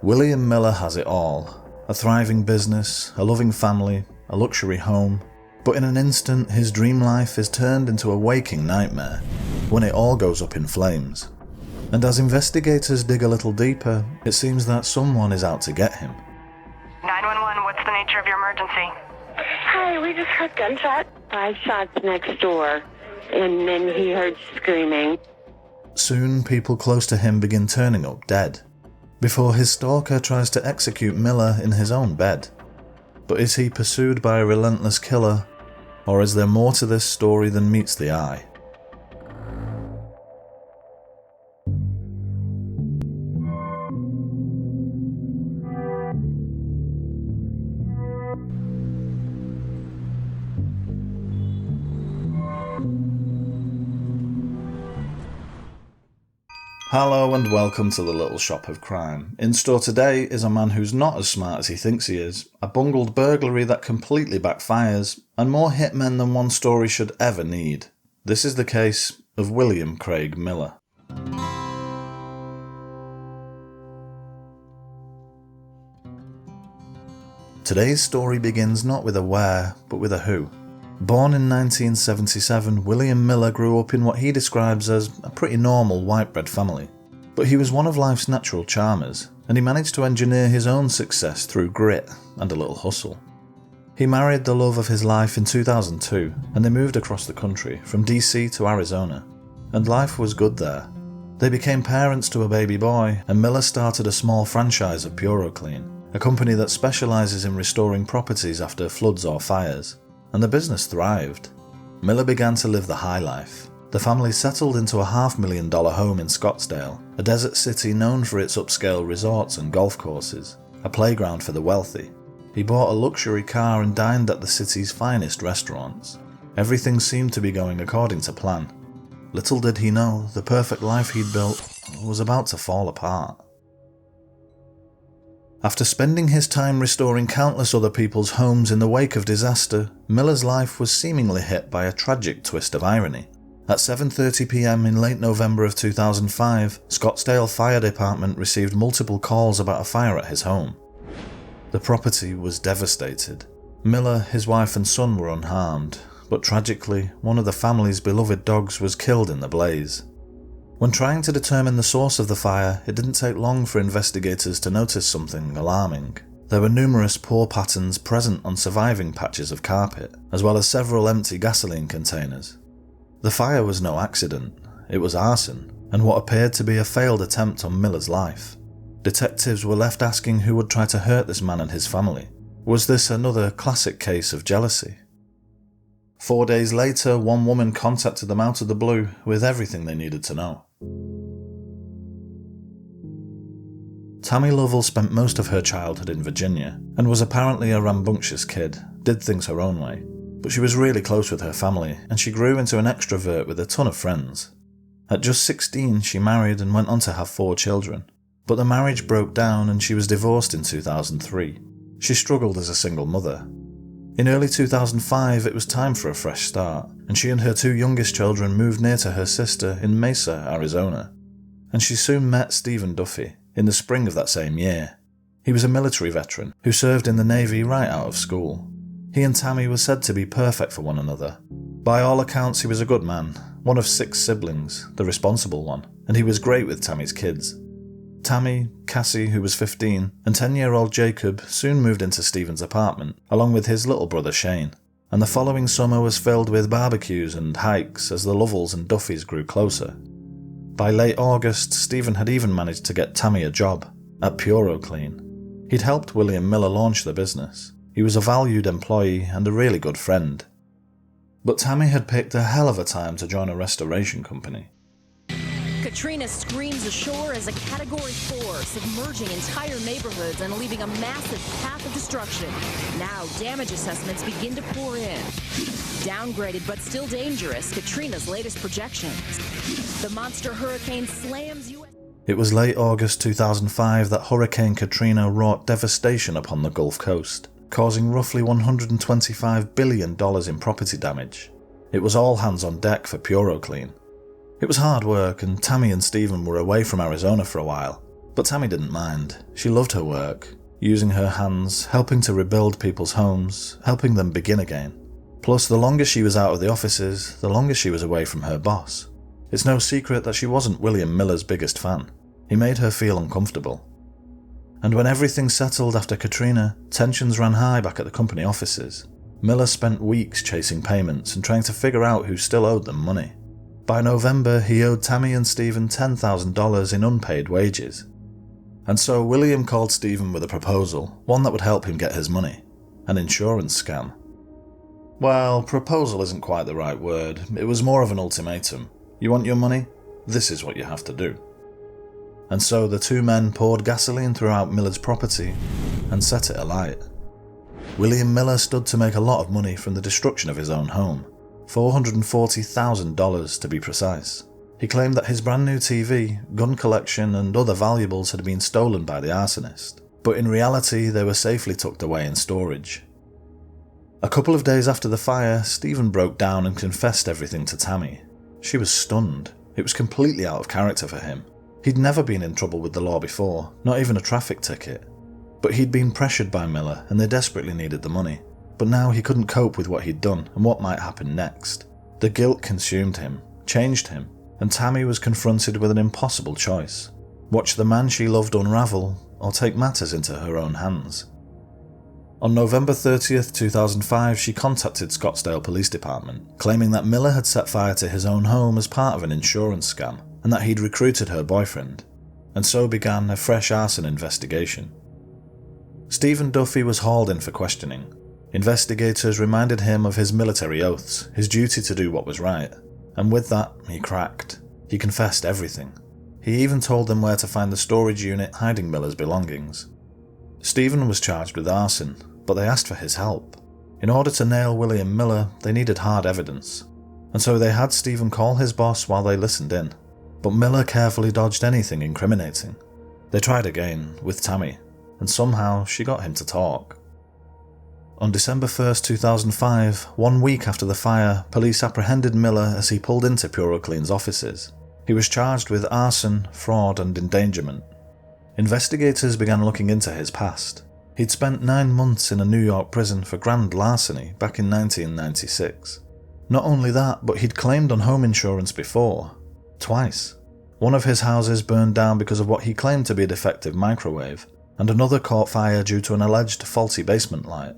William Miller has it all. A thriving business, a loving family, a luxury home. But in an instant, his dream life is turned into a waking nightmare when it all goes up in flames. And as investigators dig a little deeper, it seems that someone is out to get him. 911, what's the nature of your emergency? Hi, we just heard gunshots. 5 shots next door, and then he heard screaming. Soon, people close to him begin turning up dead, before his stalker tries to execute Miller in his own bed. But is he pursued by a relentless killer, or is there more to this story than meets the eye? Hello and welcome to the Little Shop of Crime. In store today is a man who's not as smart as he thinks he is, a bungled burglary that completely backfires, and more hitmen than one story should ever need. This is the case of William Craig Miller. Today's story begins not with a where, but with a who. Born in 1977, William Miller grew up in what he describes as a pretty normal white bread family. But he was one of life's natural charmers, and he managed to engineer his own success through grit and a little hustle. He married the love of his life in 2002, and they moved across the country from DC to Arizona, and life was good there. They became parents to a baby boy, and Miller started a small franchise of PuroClean, a company that specializes in restoring properties after floods or fires. And the business thrived. Miller began to live the high life. The family settled into a $500,000 home in Scottsdale, a desert city known for its upscale resorts and golf courses, a playground for the wealthy. He bought a luxury car and dined at the city's finest restaurants. Everything seemed to be going according to plan. Little did he know, the perfect life he'd built was about to fall apart. After spending his time restoring countless other people's homes in the wake of disaster, Miller's life was seemingly hit by a tragic twist of irony. At 7:30 p.m. in late November of 2005, Scottsdale Fire Department received multiple calls about a fire at his home. The property was devastated. Miller, his wife and son were unharmed, but tragically, one of the family's beloved dogs was killed in the blaze. When trying to determine the source of the fire, it didn't take long for investigators to notice something alarming. There were numerous pour patterns present on surviving patches of carpet, as well as several empty gasoline containers. The fire was no accident, it was arson, and what appeared to be a failed attempt on Miller's life. Detectives were left asking who would try to hurt this man and his family. Was this another classic case of jealousy? 4 days later, one woman contacted them out of the blue with everything they needed to know. Tammy Lovell spent most of her childhood in Virginia and was apparently a rambunctious kid, did things her own way. But she was really close with her family and she grew into an extrovert with a ton of friends. At just 16, she married and went on to have 4 children. But the marriage broke down and she was divorced in 2003. She struggled as a single mother. In early 2005, it was time for a fresh start, and she and her 2 youngest children moved near to her sister in Mesa, Arizona. And she soon met Stephen Duffy in the spring of that same year. He was a military veteran who served in the Navy right out of school. He and Tammy were said to be perfect for one another. By all accounts, he was a good man, one of 6 siblings, the responsible one, and he was great with Tammy's kids. Tammy, Cassie, who was 15, and 10-year-old Jacob soon moved into Stephen's apartment, along with his little brother Shane, and the following summer was filled with barbecues and hikes as the Lovells and Duffys grew closer. By late August, Stephen had even managed to get Tammy a job at PuroClean. He'd helped William Miller launch the business. He was a valued employee and a really good friend. But Tammy had picked a hell of a time to join a restoration company. Katrina screams ashore as a Category 4, submerging entire neighborhoods and leaving a massive path of destruction. Now, damage assessments begin to pour in. Downgraded but still dangerous, Katrina's latest projections. The monster hurricane slams U.S. It was late August 2005 that Hurricane Katrina wrought devastation upon the Gulf Coast, causing roughly $125 billion in property damage. It was all hands on deck for PuroClean. It was hard work, and Tammy and Stephen were away from Arizona for a while, But Tammy didn't mind. She loved her work, using her hands, helping to rebuild people's homes, helping them begin again. Plus, the longer she was out of the offices, the longer she was away from her boss. It's no secret that she wasn't William Miller's biggest fan. He made her feel uncomfortable. And when everything settled after Katrina, tensions ran high back at the company offices. Miller spent weeks chasing payments and trying to figure out who still owed them money. By November, he owed Tammy and Stephen $10,000 in unpaid wages. And so William called Stephen with a proposal, one that would help him get his money. An insurance scam. Well, proposal isn't quite the right word. It was more of an ultimatum. You want your money? This is what you have to do. And so the two men poured gasoline throughout Miller's property and set it alight. William Miller stood to make a lot of money from the destruction of his own home, $440,000 to be precise. He claimed that his brand new TV, gun collection and other valuables had been stolen by the arsonist, but in reality they were safely tucked away in storage. A couple of days after the fire, Stephen broke down and confessed everything to Tammy. She was stunned. It was completely out of character for him. He'd never been in trouble with the law before, not even a traffic ticket. But he'd been pressured by Miller and they desperately needed the money. But now he couldn't cope with what he'd done and what might happen next. The guilt consumed him, changed him, and Tammy was confronted with an impossible choice. Watch the man she loved unravel, or take matters into her own hands. On November 30th, 2005, she contacted Scottsdale Police Department, claiming that Miller had set fire to his own home as part of an insurance scam, and that he'd recruited her boyfriend. And so began a fresh arson investigation. Stephen Duffy was hauled in for questioning. Investigators reminded him of his military oaths, his duty to do what was right. And with that, he cracked. He confessed everything. He even told them where to find the storage unit hiding Miller's belongings. Stephen was charged with arson, but they asked for his help. In order to nail William Miller, they needed hard evidence. And so they had Stephen call his boss while they listened in. But Miller carefully dodged anything incriminating. They tried again, with Tammy, and somehow she got him to talk. On December 1st, 2005, 1 week after the fire, police apprehended Miller as he pulled into Puro Clean's offices. He was charged with arson, fraud and endangerment. Investigators began looking into his past. He'd spent 9 months in a New York prison for grand larceny back in 1996. Not only that, but he'd claimed on home insurance before. Twice. One of his houses burned down because of what he claimed to be a defective microwave, and another caught fire due to an alleged faulty basement light.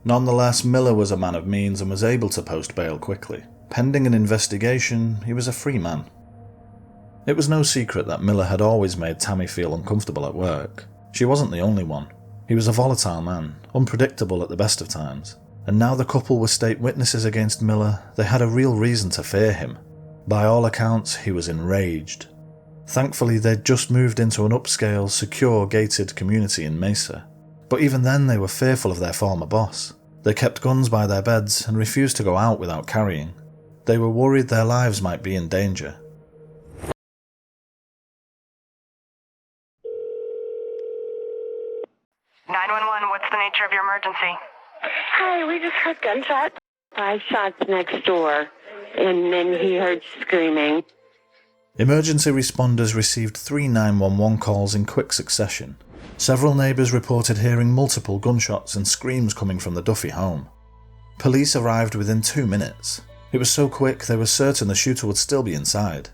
Nonetheless, Miller was a man of means and was able to post bail quickly. Pending an investigation, he was a free man. It was no secret that Miller had always made Tammy feel uncomfortable at work. She wasn't the only one. He was a volatile man, unpredictable at the best of times. And now the couple were state witnesses against Miller, they had a real reason to fear him. By all accounts, he was enraged. Thankfully, they'd just moved into an upscale, secure, gated community in Mesa. But even then, they were fearful of their former boss. They kept guns by their beds and refused to go out without carrying. They were worried their lives might be in danger. What's the nature of your emergency? Hi, we just heard gunshots. 5 shots next door, and then he heard screaming. Emergency responders received 3 911 calls in quick succession. Several neighbours reported hearing multiple gunshots and screams coming from the Duffy home. Police arrived within 2 minutes. It was so quick they were certain the shooter would still be inside.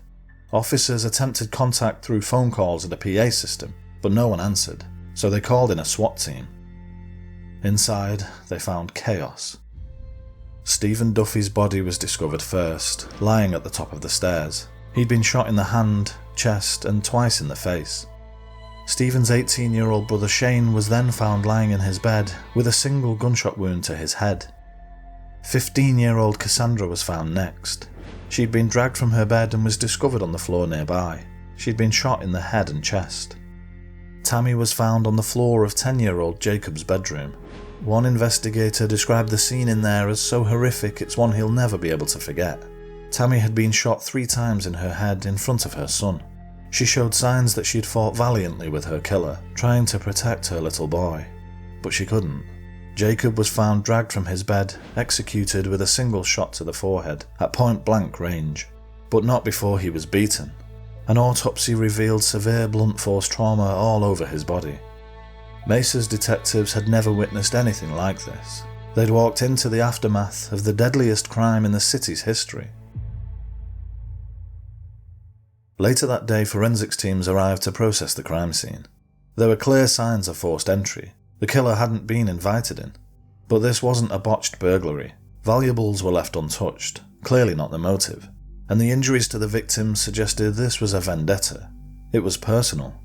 Officers attempted contact through phone calls and a PA system, but no one answered, so they called in a SWAT team. Inside, they found chaos. Stephen Duffy's body was discovered first, lying at the top of the stairs. He'd been shot in the hand, chest, and twice in the face. Stephen's 18-year-old brother Shane was then found lying in his bed with a single gunshot wound to his head. 15-year-old Cassandra was found next. She'd been dragged from her bed and was discovered on the floor nearby. She'd been shot in the head and chest. Tammy was found on the floor of 10-year-old Jacob's bedroom. One investigator described the scene in there as so horrific it's one he'll never be able to forget. Tammy had been shot 3 times in her head in front of her son. She showed signs that she'd fought valiantly with her killer, trying to protect her little boy. But she couldn't. Jacob was found dragged from his bed, executed with a single shot to the forehead at point-blank range. But not before he was beaten. An autopsy revealed severe blunt force trauma all over his body. Mesa's detectives had never witnessed anything like this. They'd walked into the aftermath of the deadliest crime in the city's history. Later that day, forensics teams arrived to process the crime scene. There were clear signs of forced entry. The killer hadn't been invited in. But this wasn't a botched burglary. Valuables were left untouched, clearly not the motive. And the injuries to the victims suggested this was a vendetta. It was personal.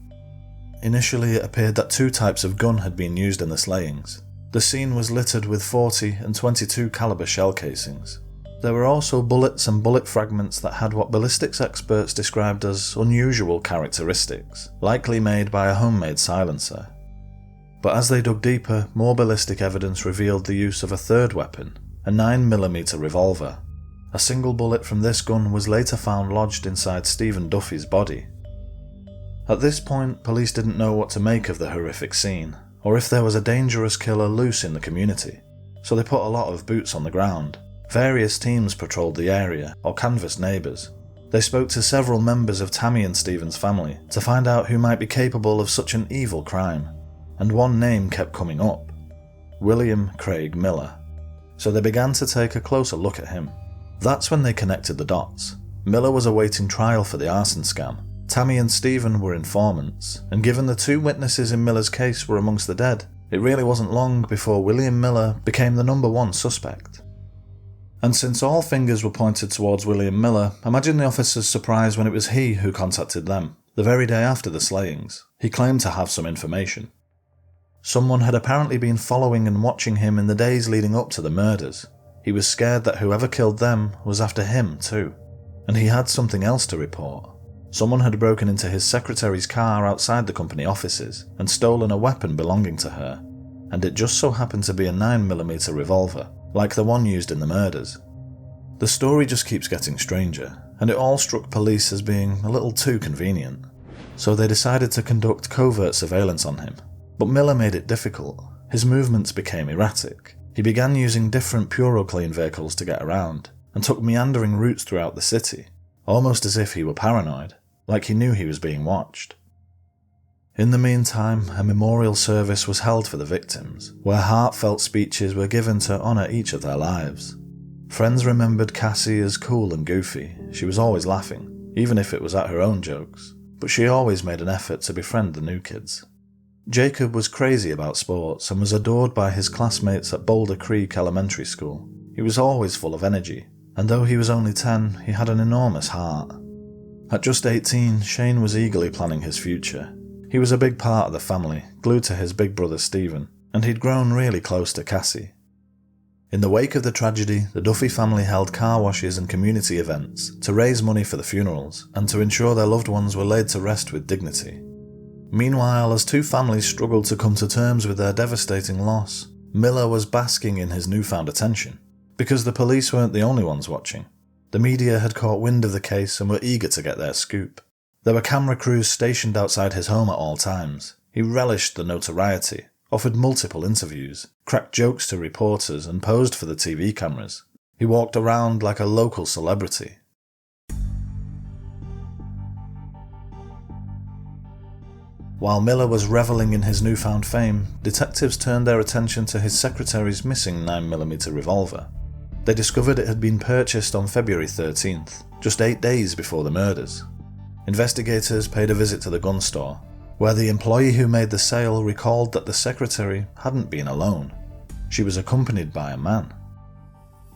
Initially, it appeared that 2 types of gun had been used in the slayings. The scene was littered with 40 and 22 caliber shell casings. There were also bullets and bullet fragments that had what ballistics experts described as unusual characteristics, likely made by a homemade silencer. But as they dug deeper, more ballistic evidence revealed the use of a third weapon, a 9mm revolver. A single bullet from this gun was later found lodged inside Stephen Duffy's body. At this point, police didn't know what to make of the horrific scene, or if there was a dangerous killer loose in the community, so they put a lot of boots on the ground. Various teams patrolled the area, or canvassed neighbours. They spoke to several members of Tammy and Stephen's family to find out who might be capable of such an evil crime, and one name kept coming up: William Craig Miller. So they began to take a closer look at him. That's when they connected the dots. Miller was awaiting trial for the arson scam. Tammy and Stephen were informants, and given the 2 witnesses in Miller's case were amongst the dead, it really wasn't long before William Miller became the #1 suspect. And since all fingers were pointed towards William Miller, imagine the officer's surprise when it was he who contacted them, the very day after the slayings. He claimed to have some information. Someone had apparently been following and watching him in the days leading up to the murders. He was scared that whoever killed them was after him too. And he had something else to report. Someone had broken into his secretary's car outside the company offices and stolen a weapon belonging to her, and it just so happened to be a 9mm revolver, like the one used in the murders. The story just keeps getting stranger, and it all struck police as being a little too convenient. So they decided to conduct covert surveillance on him. But Miller made it difficult. His movements became erratic. He began using different Puroclean vehicles to get around, and took meandering routes throughout the city, almost as if he were paranoid, like he knew he was being watched. In the meantime, a memorial service was held for the victims, where heartfelt speeches were given to honour each of their lives. Friends remembered Cassie as cool and goofy. She was always laughing, even if it was at her own jokes, but she always made an effort to befriend the new kids. Jacob was crazy about sports and was adored by his classmates at Boulder Creek Elementary School. He was always full of energy, and though he was only 10, he had an enormous heart. At just 18, Shane was eagerly planning his future. He was a big part of the family, glued to his big brother Stephen, and he'd grown really close to Cassie. In the wake of the tragedy, the Duffy family held car washes and community events to raise money for the funerals and to ensure their loved ones were laid to rest with dignity. Meanwhile, as 2 families struggled to come to terms with their devastating loss, Miller was basking in his newfound attention, because the police weren't the only ones watching. The media had caught wind of the case and were eager to get their scoop. There were camera crews stationed outside his home at all times. He relished the notoriety, offered multiple interviews, cracked jokes to reporters and posed for the TV cameras. He walked around like a local celebrity. While Miller was reveling in his newfound fame, detectives turned their attention to his secretary's missing 9mm revolver. They discovered it had been purchased on February 13th, just 8 days before the murders. Investigators paid a visit to the gun store, where the employee who made the sale recalled that the secretary hadn't been alone. She was accompanied by a man.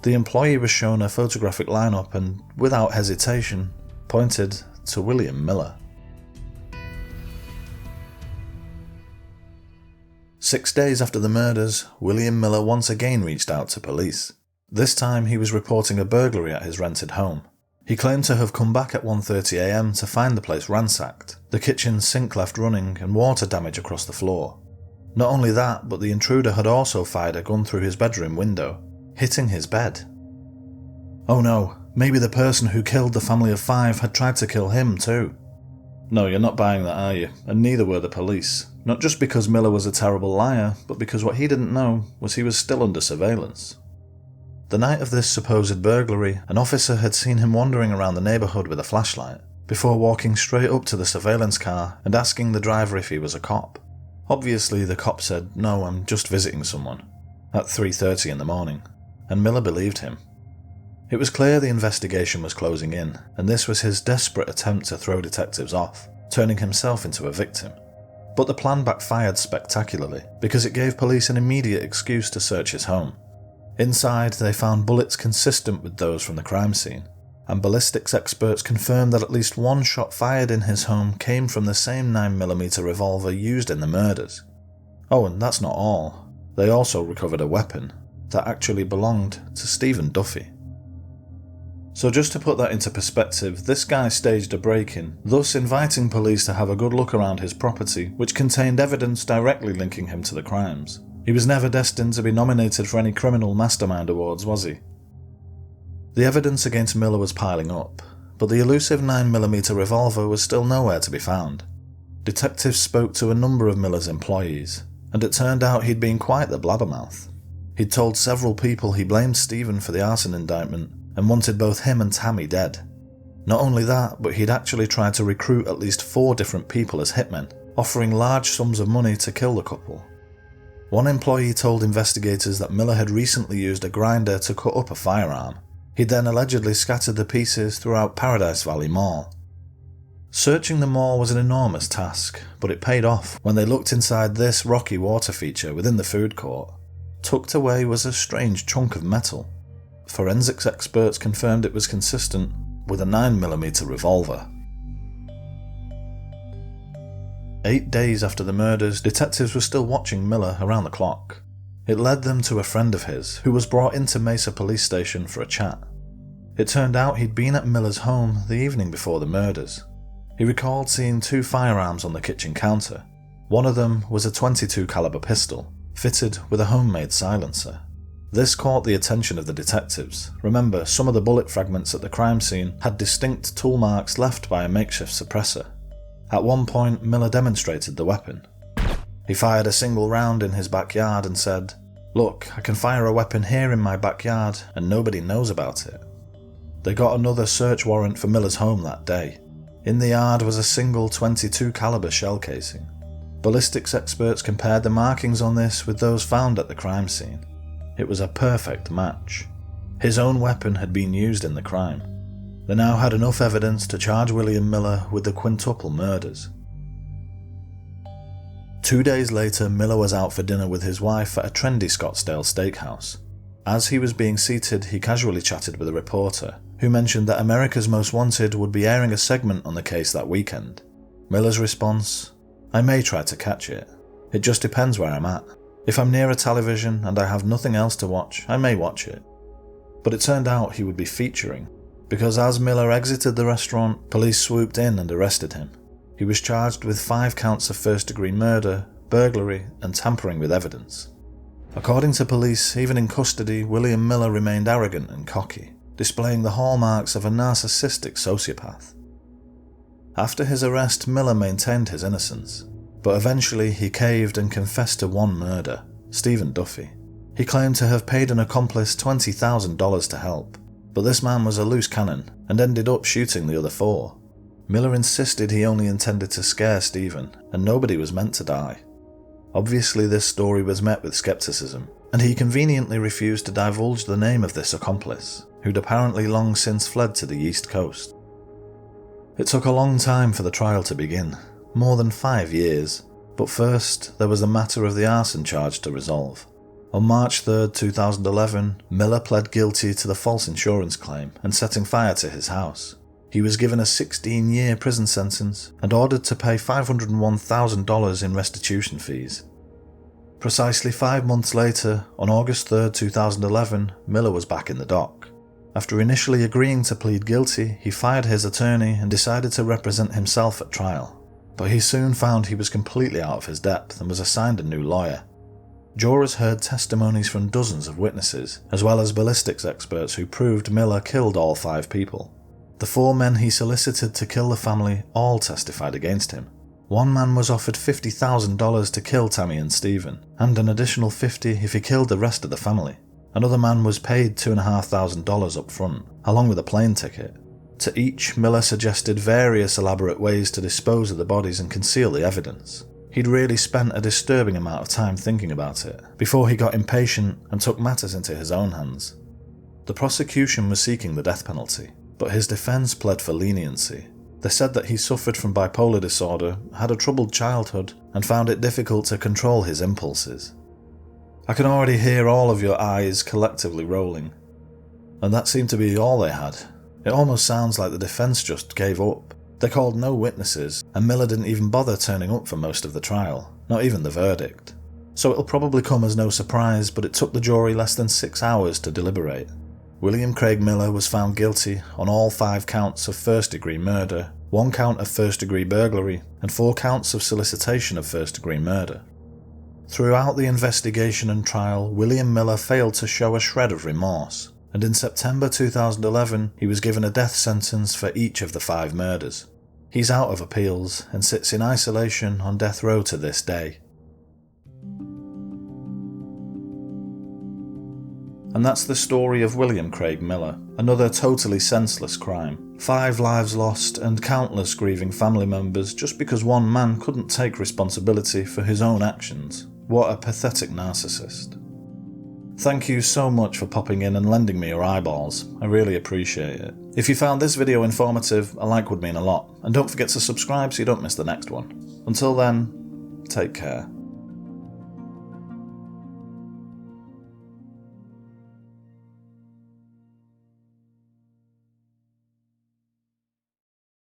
The employee was shown a photographic lineup and, without hesitation, pointed to William Miller. 6 days after the murders, William Miller once again reached out to police. This time he was reporting a burglary at his rented home. He claimed to have come back at 1:30 AM to find the place ransacked, the kitchen sink left running and water damage across the floor. Not only that, but the intruder had also fired a gun through his bedroom window, hitting his bed. Oh no, maybe the person who killed the family of 5 had tried to kill him too. No, you're not buying that, are you? And neither were the police. Not just because Miller was a terrible liar, but because what he didn't know was he was still under surveillance. The night of this supposed burglary, an officer had seen him wandering around the neighbourhood with a flashlight. before walking straight up to the surveillance car and asking the driver if he was a cop. Obviously, the cop said, "No, I'm just visiting someone," at 3:30 in the morning, and Miller believed him. It was clear the investigation was closing in, and this was his desperate attempt to throw detectives off, turning himself into a victim. But the plan backfired spectacularly, because it gave police an immediate excuse to search his home. Inside, they found bullets consistent with those from the crime scene, and ballistics experts confirmed that at least one shot fired in his home came from the same 9mm revolver used in the murders. Oh, and that's not all. They also recovered a weapon that actually belonged to Stephen Duffy. So just to put that into perspective, this guy staged a break-in, thus inviting police to have a good look around his property, which contained evidence directly linking him to the crimes. He was never destined to be nominated for any criminal mastermind awards, was he? The evidence against Miller was piling up, but the elusive 9mm revolver was still nowhere to be found. Detectives spoke to a number of Miller's employees, and it turned out he'd been quite the blabbermouth. He'd told several people he blamed Stephen for the arson indictment and wanted both him and Tammy dead. Not only that, but he'd actually tried to recruit at least 4 different people as hitmen, offering large sums of money to kill the couple. One employee told investigators that Miller had recently used a grinder to cut up a firearm. He then allegedly scattered the pieces throughout Paradise Valley Mall. Searching the mall was an enormous task, but it paid off when they looked inside this rocky water feature within the food court. Tucked away was a strange chunk of metal. Forensics experts confirmed it was consistent with a 9mm revolver. 8 days after the murders, detectives were still watching Miller around the clock. It led them to a friend of his, who was brought into Mesa police station for a chat. It turned out he'd been at Miller's home the evening before the murders. He recalled seeing 2 firearms on the kitchen counter. One of them was a .22 caliber pistol, fitted with a homemade silencer. This caught the attention of the detectives. Remember, some of the bullet fragments at the crime scene had distinct tool marks left by a makeshift suppressor. At one point, Miller demonstrated the weapon. He fired a single round in his backyard and said, "Look, I can fire a weapon here in my backyard and nobody knows about it." They got another search warrant for Miller's home that day. In the yard was a single .22 caliber shell casing. Ballistics experts compared the markings on this with those found at the crime scene. It was a perfect match. His own weapon had been used in the crime. They now had enough evidence to charge William Miller with the quintuple murders. 2 days later, Miller was out for dinner with his wife at a trendy Scottsdale steakhouse. As he was being seated, he casually chatted with a reporter, who mentioned that America's Most Wanted would be airing a segment on the case that weekend. Miller's response, "I may try to catch it. It just depends where I'm at. If I'm near a television and I have nothing else to watch, I may watch it." But it turned out he would be featuring, because as Miller exited the restaurant, police swooped in and arrested him. He was charged with 5 counts of first-degree murder, burglary, and tampering with evidence. According to police, even in custody, William Miller remained arrogant and cocky, displaying the hallmarks of a narcissistic sociopath. After his arrest, Miller maintained his innocence, but eventually he caved and confessed to one murder, Stephen Duffy. He claimed to have paid an accomplice $20,000 to help, but this man was a loose cannon and ended up shooting the other 4. Miller insisted he only intended to scare Stephen, and nobody was meant to die. Obviously, this story was met with skepticism, and he conveniently refused to divulge the name of this accomplice, who'd apparently long since fled to the East Coast. It took a long time for the trial to begin, more than 5 years, but first there was the matter of the arson charge to resolve. On March 3, 2011, Miller pled guilty to the false insurance claim and setting fire to his house. He was given a 16-year prison sentence and ordered to pay $501,000 in restitution fees. Precisely 5 months later, on August 3, 2011, Miller was back in the dock. After initially agreeing to plead guilty, he fired his attorney and decided to represent himself at trial. But he soon found he was completely out of his depth and was assigned a new lawyer. Jurors heard testimonies from dozens of witnesses, as well as ballistics experts who proved Miller killed all 5 people. The 4 men he solicited to kill the family all testified against him. One man was offered $50,000 to kill Tammy and Stephen, and an additional $50,000 if he killed the rest of the family. Another man was paid $2,500 up front, along with a plane ticket. To each, Miller suggested various elaborate ways to dispose of the bodies and conceal the evidence. He'd really spent a disturbing amount of time thinking about it, before he got impatient and took matters into his own hands. The prosecution was seeking the death penalty, but his defense pled for leniency. They said that he suffered from bipolar disorder, had a troubled childhood, and found it difficult to control his impulses. I can already hear all of your eyes collectively rolling. And that seemed to be all they had. It almost sounds like the defense just gave up. They called no witnesses, and Miller didn't even bother turning up for most of the trial, not even the verdict. So it'll probably come as no surprise, but it took the jury less than 6 hours to deliberate. William Craig Miller was found guilty on all 5 counts of first-degree murder, 1 count of first-degree burglary, and 4 counts of solicitation of first-degree murder. Throughout the investigation and trial, William Miller failed to show a shred of remorse, and in September 2011 he was given a death sentence for each of the 5 murders. He's out of appeals and sits in isolation on death row to this day. And that's the story of William Craig Miller, another totally senseless crime. 5 lives lost and countless grieving family members just because one man couldn't take responsibility for his own actions. What a pathetic narcissist. Thank you so much for popping in and lending me your eyeballs, I really appreciate it. If you found this video informative, a like would mean a lot, and don't forget to subscribe so you don't miss the next one. Until then, take care.